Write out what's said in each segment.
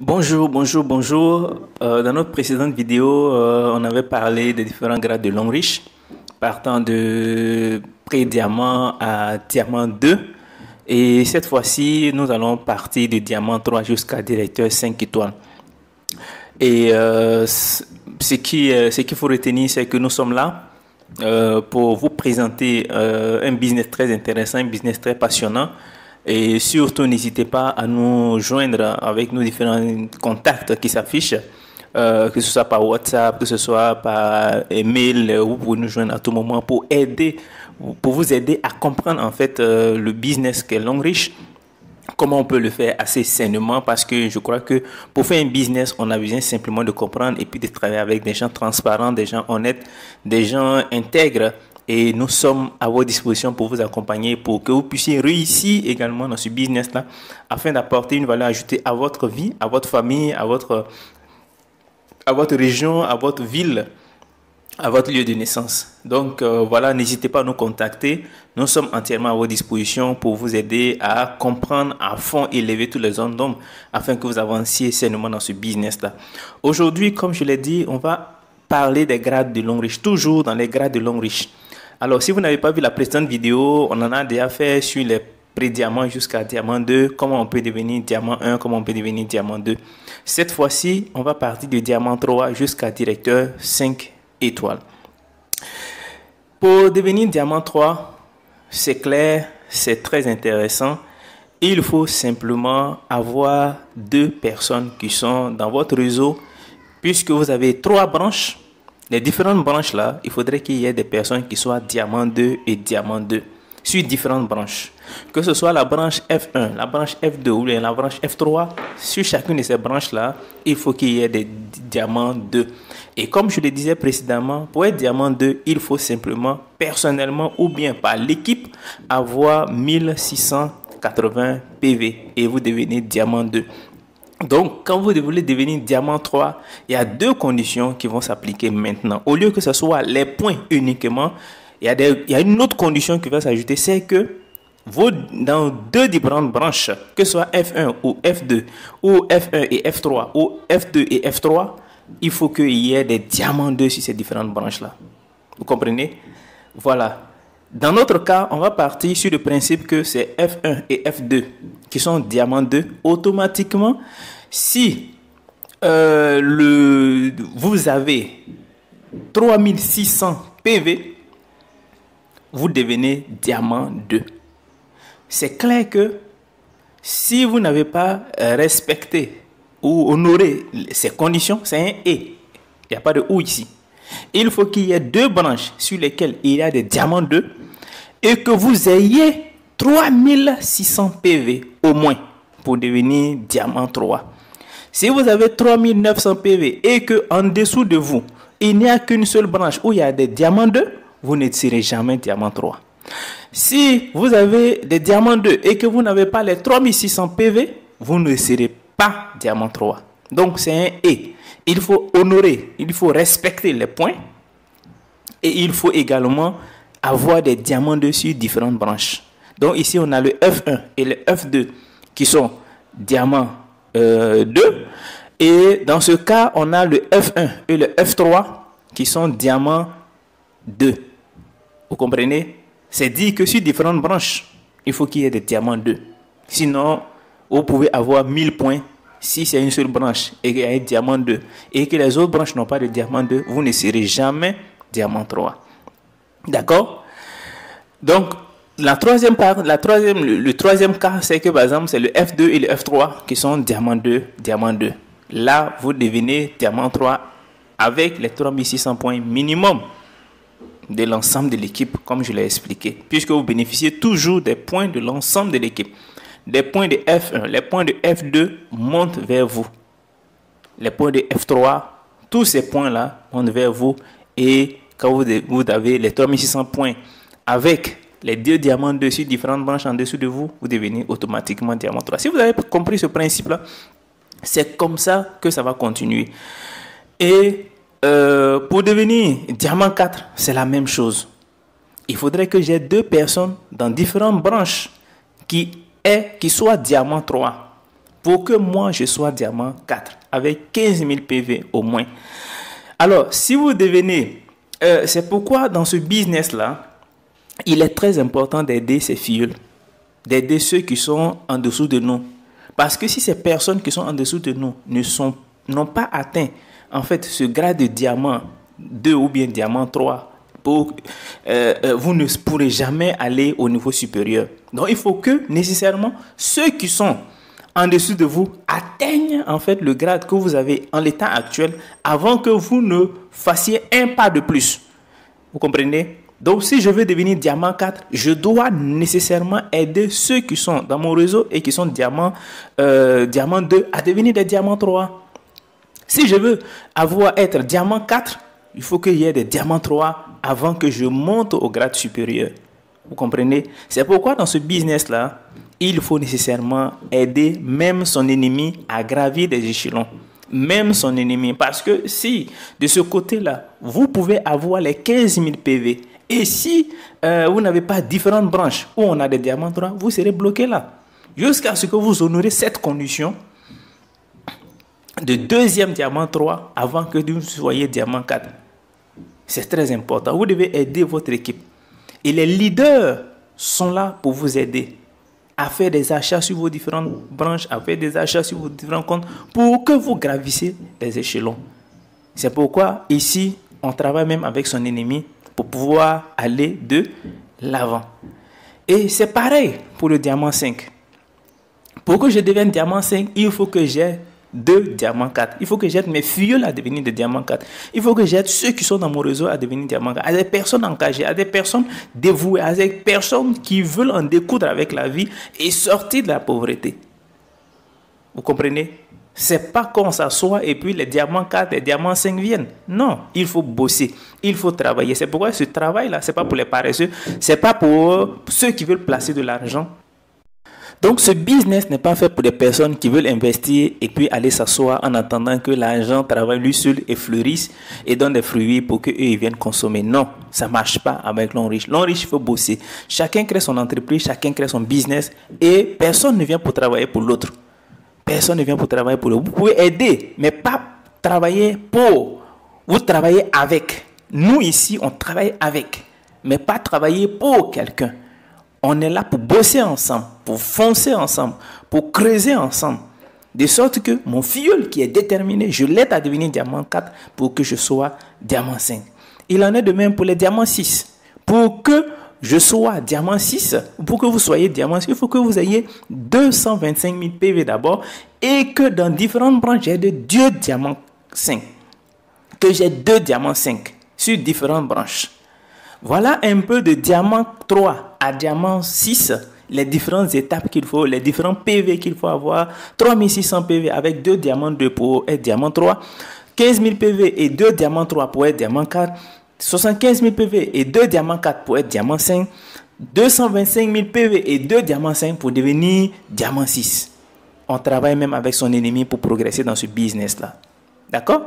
Bonjour, bonjour, bonjour. Dans notre précédente vidéo, on avait parlé des différents grades de long riche, partant de pré-diamant à diamant 2. Et cette fois-ci, nous allons partir de diamant 3 jusqu'à directeur 5 étoiles. Et ce qu'il faut retenir, c'est que nous sommes là pour vous présenter un business très intéressant, un business très passionnant. Et surtout, n'hésitez pas à nous joindre avec nos différents contacts qui s'affichent, que ce soit par WhatsApp, que ce soit par email. Vous pouvez nous joindre à tout moment pour vous aider à comprendre en fait le business qu'est Longrich. Comment on peut le faire assez sainement, parce que je crois que pour faire un business, on a besoin simplement de comprendre et puis de travailler avec des gens transparents, des gens honnêtes, des gens intègres. Et nous sommes à votre disposition pour vous accompagner, pour que vous puissiez réussir également dans ce business-là, afin d'apporter une valeur ajoutée à votre vie, à votre famille, à votre région, à votre ville, à votre lieu de naissance. Donc voilà, n'hésitez pas à nous contacter. Nous sommes entièrement à votre disposition pour vous aider à comprendre à fond et lever toutes les zones d'ombre afin que vous avanciez sainement dans ce business-là. Aujourd'hui, comme je l'ai dit, on va parler des grades de Longrich, toujours dans les grades de Longrich. Alors, si vous n'avez pas vu la précédente vidéo, on en a déjà fait sur les pré-diamants jusqu'à diamant 2, comment on peut devenir diamant 1, comment on peut devenir diamant 2. Cette fois-ci, on va partir de diamant 3 jusqu'à directeur 5 étoiles. Pour devenir diamant 3, c'est clair, c'est très intéressant. Il faut simplement avoir 2 personnes qui sont dans votre réseau, puisque vous avez 3 branches. Les différentes branches là, il faudrait qu'il y ait des personnes qui soient diamant 2 et diamant 2 sur différentes branches. Que ce soit la branche F1, la branche F2 ou la branche F3, sur chacune de ces branches là, il faut qu'il y ait des diamants 2. Et comme je le disais précédemment, pour être diamant 2, il faut simplement personnellement ou bien par l'équipe avoir 1680 PV et vous devenez diamant 2. Donc, quand vous voulez devenir diamant 3, il y a 2 conditions qui vont s'appliquer maintenant. Au lieu que ce soit les points uniquement, il y a une autre condition qui va s'ajouter, c'est que dans 2 différentes branches, que ce soit F1 ou F2, ou F1 et F3, ou F2 et F3, il faut qu'il y ait des diamants 2 sur ces différentes branches-là. Vous comprenez? Voilà. Dans notre cas, on va partir sur le principe que c'est F1 et F2 qui sont diamant 2. Automatiquement, si vous avez 3600 PV, vous devenez diamant 2. C'est clair que si vous n'avez pas respecté ou honoré ces conditions, c'est un « et ». Il n'y a pas de « ou » ici. Il faut qu'il y ait 2 branches sur lesquelles il y a des diamants 2 et que vous ayez 3600 PV au moins pour devenir diamant 3. Si vous avez 3900 PV et qu'en dessous de vous, il n'y a qu'une seule branche où il y a des diamants 2, vous ne serez jamais diamant 3. Si vous avez des diamants 2 et que vous n'avez pas les 3600 PV, vous ne serez pas diamant 3. Donc c'est un « et ». Il faut honorer, il faut respecter les points et il faut également avoir des diamants 2 sur différentes branches. Donc ici, on a le F1 et le F2 qui sont diamant 2. Et dans ce cas, on a le F1 et le F3 qui sont diamant 2. Vous comprenez? C'est dit que sur différentes branches, il faut qu'il y ait des diamants 2. Sinon, vous pouvez avoir 1000 points. Si c'est une seule branche et qu'il y a un diamant 2 et que les autres branches n'ont pas de diamant 2, vous ne serez jamais diamant 3. D'accord? Donc, le troisième cas, c'est que par exemple, c'est le F2 et le F3 qui sont diamant 2, diamant 2. Là, vous devenez diamant 3 avec les 3600 points minimum de l'ensemble de l'équipe, comme je l'ai expliqué, puisque vous bénéficiez toujours des points de l'ensemble de l'équipe. Les points de F1, les points de F2 montent vers vous. Les points de F3, tous ces points-là montent vers vous. Et quand vous avez les 3600 points avec les 2 diamants 2 sur différentes branches en dessous de vous, vous devenez automatiquement diamant 3. Si vous avez compris ce principe-là, c'est comme ça que ça va continuer. Et pour devenir diamant 4, c'est la même chose. Il faudrait que j'ai 2 personnes dans différentes branches qui soit diamant 3 pour que moi je sois diamant 4 avec 15 000 PV au moins. Alors, si vous devenez... c'est pourquoi dans ce business-là, il est très important d'aider ces filles, d'aider ceux qui sont en dessous de nous. Parce que si ces personnes qui sont en dessous de nous n'ont pas atteint en fait ce grade de diamant 2 ou bien diamant 3, vous ne pourrez jamais aller au niveau supérieur. Donc il faut que nécessairement ceux qui sont en dessous de vous atteignent en fait le grade que vous avez en l'état actuel avant que vous ne fassiez un pas de plus. Vous comprenez? Donc si je veux devenir diamant 4, je dois nécessairement aider ceux qui sont dans mon réseau et qui sont diamant 2 à devenir des diamants 3. Si je veux être diamant 4, il faut qu'il y ait des diamants 3 avant que je monte au grade supérieur. Vous comprenez? C'est pourquoi dans ce business-là, il faut nécessairement aider même son ennemi à gravir des échelons. Même son ennemi. Parce que si de ce côté-là, vous pouvez avoir les 15 000 PV, et si vous n'avez pas différentes branches où on a des diamants 3, vous serez bloqué là. Jusqu'à ce que vous honorez cette condition de deuxième diamant 3 avant que vous soyez diamant 4. C'est très important. Vous devez aider votre équipe. Et les leaders sont là pour vous aider à faire des achats sur vos différentes branches, à faire des achats sur vos différents comptes pour que vous gravissiez les échelons. C'est pourquoi ici, on travaille même avec son ennemi pour pouvoir aller de l'avant. Et c'est pareil pour le diamant 5. Pour que je devienne diamant 5, il faut que j'ai 2 diamants 4. Il faut que j'aide mes filles à devenir des diamants 4. Il faut que j'aide ceux qui sont dans mon réseau à devenir diamants 4. À des personnes engagées, à des personnes dévouées, à des personnes qui veulent en découdre avec la vie et sortir de la pauvreté. Vous comprenez? C'est pas qu'on s'assoit et puis les diamants 4, les diamants 5 viennent. Non, il faut bosser, il faut travailler. C'est pourquoi ce travail-là, c'est pas pour les paresseux, c'est pas pour ceux qui veulent placer de l'argent. Donc ce business n'est pas fait pour des personnes qui veulent investir et puis aller s'asseoir en attendant que l'argent travaille lui seul et fleurisse et donne des fruits pour qu'eux ils viennent consommer. Non, ça ne marche pas avec l'homme riche. L'homme riche, il faut bosser. Chacun crée son entreprise, chacun crée son business et personne ne vient pour travailler pour l'autre. Personne ne vient pour travailler pour l'autre. Vous pouvez aider, mais pas travailler pour. Vous travaillez avec. Nous ici, on travaille avec, mais pas travailler pour quelqu'un. On est là pour bosser ensemble, pour foncer ensemble, pour creuser ensemble. De sorte que mon filleul qui est déterminé, je l'aide à devenir diamant 4 pour que je sois diamant 5. Il en est de même pour les diamants 6. Pour que je sois diamant 6, pour que vous soyez diamant 6, il faut que vous ayez 225 000 PV d'abord et que dans différentes branches, j'ai 2 diamants 5. Que j'ai 2 diamants 5 sur différentes branches. Voilà un peu de diamant 3 à diamant 6, les différentes étapes qu'il faut, les différents PV qu'il faut avoir. 3600 PV avec 2 diamants 2 pour être diamant 3, 15 000 PV et 2 diamants 3 pour être diamant 4, 75 000 PV et 2 diamants 4 pour être diamant 5, 225 000 PV et 2 diamants 5 pour devenir diamant 6. On travaille même avec son ennemi pour progresser dans ce business-là. D'accord?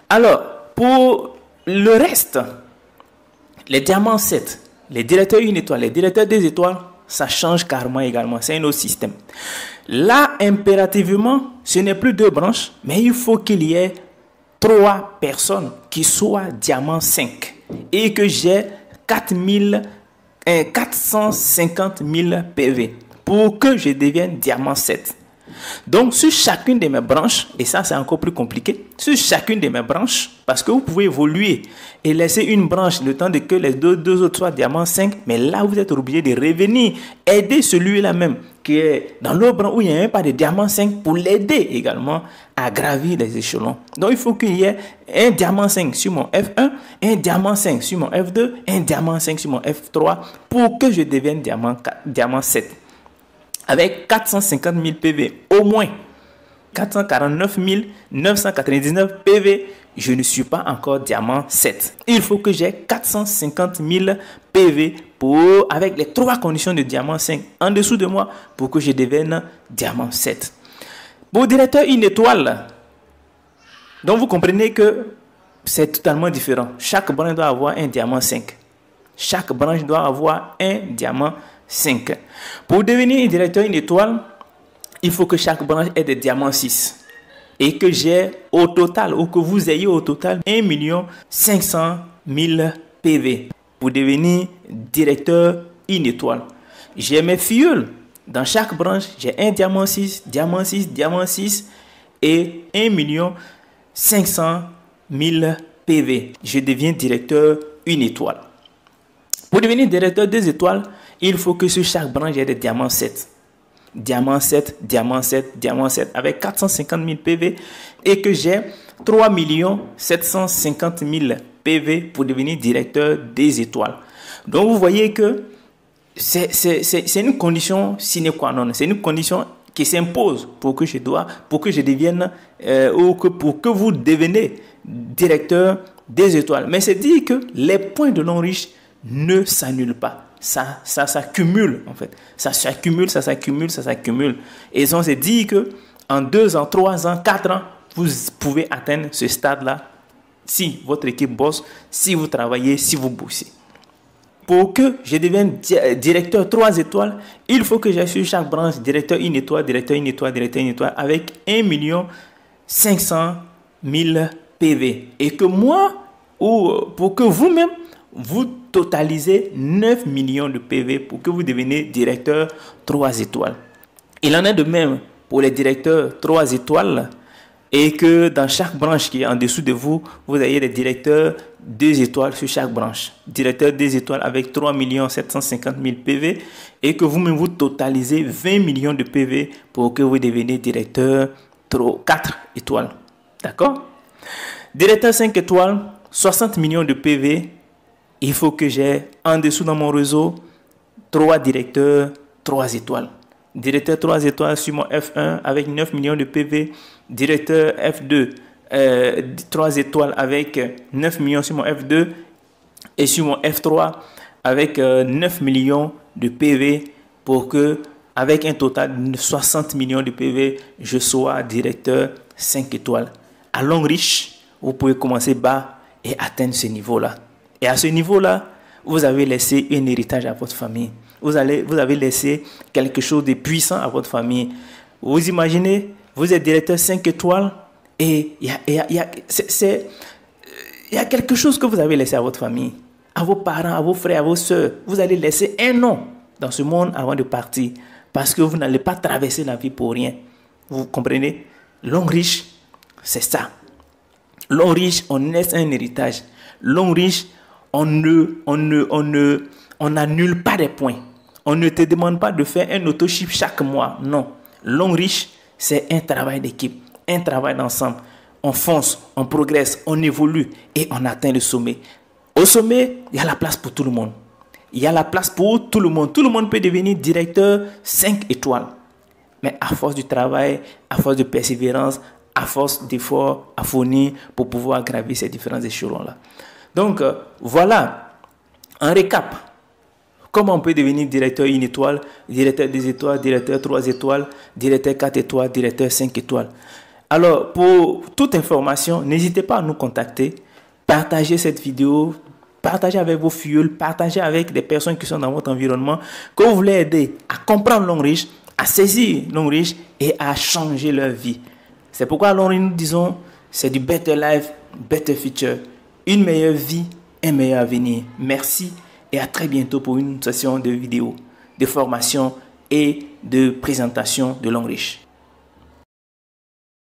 Alors, pour le reste, les diamants 7, les directeurs 1 étoile, les directeurs 2 étoiles, ça change carrément également. C'est un autre système. Là, impérativement, ce n'est plus 2 branches, mais il faut qu'il y ait 3 personnes qui soient diamant 5 et que j'ai 450 000 PV pour que je devienne diamant 7. Donc, sur chacune de mes branches, et ça c'est encore plus compliqué, sur chacune de mes branches, parce que vous pouvez évoluer et laisser une branche le temps de que les deux autres soient diamant 5, mais là vous êtes obligé de revenir, aider celui-là même qui est dans l'autre branche où il n'y a même pas de diamant 5 pour l'aider également à gravir les échelons. Donc, il faut qu'il y ait un diamant 5 sur mon F1, un diamant 5 sur mon F2, un diamant 5 sur mon F3 pour que je devienne diamant 7. Avec 450 000 PV, au moins 449 999 PV, je ne suis pas encore diamant 7. Il faut que j'ai 450 000 PV avec les 3 conditions de diamant 5 en dessous de moi pour que je devienne diamant 7. Pour directeur 1 étoile, donc vous comprenez que c'est totalement différent. Chaque branche doit avoir un diamant 5. Chaque branche doit avoir un diamant 5. Pour devenir directeur 1 étoile, il faut que chaque branche ait des diamants 6. Et que j'ai au total, ou que vous ayez au total 1 500 000 PV pour devenir directeur une étoile. J'ai mes filleuls. Dans chaque branche, j'ai un diamant 6, diamant 6, diamant 6 et 1 500 000 PV. Je deviens directeur une étoile. Pour devenir directeur 2 étoiles, il faut que sur chaque branche, j'ai des diamants 7. Diamant 7, diamant 7, diamant 7 avec 450 000 PV et que j'ai 3 750 000 PV pour devenir directeur des étoiles. Donc vous voyez que c'est une condition sine qua non, c'est une condition qui s'impose pour que je devienne ou pour que vous deveniez directeur des étoiles. Mais c'est dit que les points de l'Homme-Riche ne s'annulent pas. Ça s'accumule en fait. Ça s'accumule, ça s'accumule, ça s'accumule. Et on s'est dit que en 2 ans, 3 ans, 4 ans, vous pouvez atteindre ce stade-là si votre équipe bosse, si vous travaillez, si vous bossez. Pour que je devienne directeur 3 étoiles, il faut que j'assure chaque branche directeur 1 étoile, directeur 1 étoile, directeur 1 étoile avec 1 500 000 PV. Et que moi, ou pour que vous-même, vous totalisez 9 millions de PV pour que vous deveniez directeur 3 étoiles. Il en est de même pour les directeurs 3 étoiles et que dans chaque branche qui est en dessous de vous, vous ayez des directeurs 2 étoiles sur chaque branche. Directeur 2 étoiles avec 3 750 000 PV et que vous-même vous totalisez 20 millions de PV pour que vous deveniez directeur 4 étoiles. D'accord? Directeur 5 étoiles, 60 millions de PV. Il faut que j'ai en dessous dans mon réseau 3 directeurs 3 étoiles. Directeur 3 étoiles sur mon F1 avec 9 millions de PV. Directeur F2 3 étoiles avec 9 millions sur mon F2. Et sur mon F3 avec 9 millions de PV pour que, avec un total de 60 millions de PV, je sois directeur 5 étoiles. À L'Homme-Riche, vous pouvez commencer bas et atteindre ce niveau-là. Et à ce niveau-là, vous avez laissé un héritage à votre famille. Vous avez laissé quelque chose de puissant à votre famille. Vous imaginez, vous êtes directeur 5 étoiles et il y a quelque chose que vous avez laissé à votre famille, à vos parents, à vos frères, à vos soeurs. Vous allez laisser un nom dans ce monde avant de partir parce que vous n'allez pas traverser la vie pour rien. Vous comprenez? L'Homme-Riche, c'est ça. L'Homme-Riche, on laisse un héritage. L'Homme-Riche, on n'annule pas des points. On ne te demande pas de faire un auto-chip chaque mois. Non. L'Homme-Riche, c'est un travail d'équipe, un travail d'ensemble. On fonce, on progresse, on évolue et on atteint le sommet. Au sommet, il y a la place pour tout le monde. Il y a la place pour tout le monde. Tout le monde peut devenir directeur 5 étoiles. Mais à force du travail, à force de persévérance, à force d'efforts à fournir pour pouvoir gravir ces différents échelons-là. Donc, voilà, en récap, comment on peut devenir directeur 1 étoile, directeur 2 étoiles, directeur 3 étoiles, directeur 4 étoiles, directeur 5 étoiles. Alors, pour toute information, n'hésitez pas à nous contacter, partagez cette vidéo, partagez avec vos filleuls, partagez avec des personnes qui sont dans votre environnement, que vous voulez aider à comprendre L'Homme-Riche, à saisir L'Homme-Riche et à changer leur vie. C'est pourquoi L'Homme-Riche, nous disons, c'est du better life, better future. Une meilleure vie, un meilleur avenir. Merci et à très bientôt pour une session de vidéo, de formation et de présentation de L'Homme-Riche.